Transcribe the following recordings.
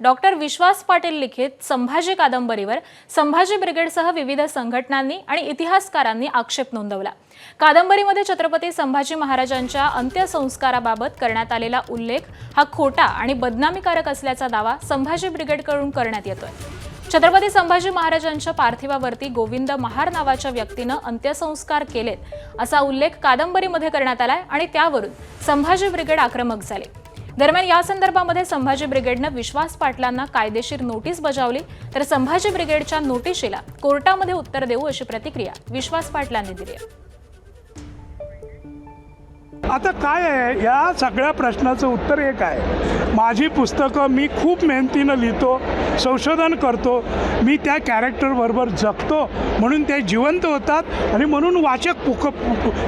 Doctor विश्वास पाटील लिखित संभाजी कादंबरीवर संभाजी ब्रिगेडसह विविध संघटनांनी आणि इतिहासकारांनी आक्षेप नोंदवला। कादंबरीमध्ये छत्रपती संभाजी महाराजांच्या अंत्यसंस्काराबाबत करण्यात आलेला उल्लेख हा खोटा आणि बदनामीकारक असल्याचा दावा संभाजी ब्रिगेडकडून करण्यात येतोय। छत्रपती संभाजी महाराजांच्या पार्थिवावरती गोविंद महार नावाच्या व्यक्तीनं अंत्यसंस्कार केलेत असा उल्लेख कादंबरीमध्ये करण्यात आलाय आणि त्यावरून संभाजी ब्रिगेड आक्रमक झाले। दरम्यान या संदर्भामध्ये संभाजी ब्रिगेडनं विश्वास पाटलांना कायदेशीर नोटीस बजावली, तर संभाजी ब्रिगेडच्या नोटिशीला कोर्टामध्ये उत्तर देऊ अशी प्रतिक्रिया विश्वास पाटलांनी दिली आहे। आता काय आहे या सगळ्या प्रश्नाचं उत्तर एक आहे, माझी पुस्तकं मी खूप मेहनतीनं लिहितो, संशोधन करतो, मी त्या कॅरेक्टरबरोबर जगतो म्हणून ते जिवंत होतात आणि म्हणून वाचक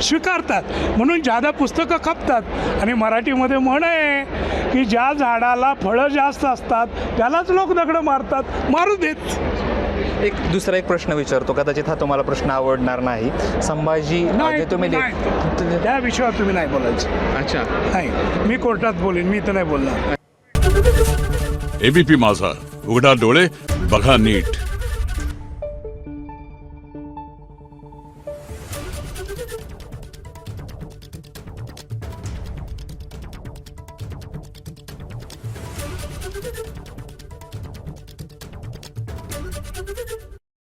स्वीकारतात, म्हणून ज्यादा पुस्तकं खपतात। आणि मराठीमध्ये म्हण आहे की ज्या झाडाला फळं जास्त असतात त्यालाच लोक दगडं मारतात, मारू देत। दुसरा एक प्रश्न विचारतो, कदाचित हा तुम्हाला प्रश्न आवडणार नाही। संभाजी तुम्ही त्या विषयावर तुम्ही नाही बोलायचं। अच्छा, नाही, मी कोर्टात बोलेन, मी तर नाही बोलणार। एबीपी माझा, उघडा डोळे बघा नीट।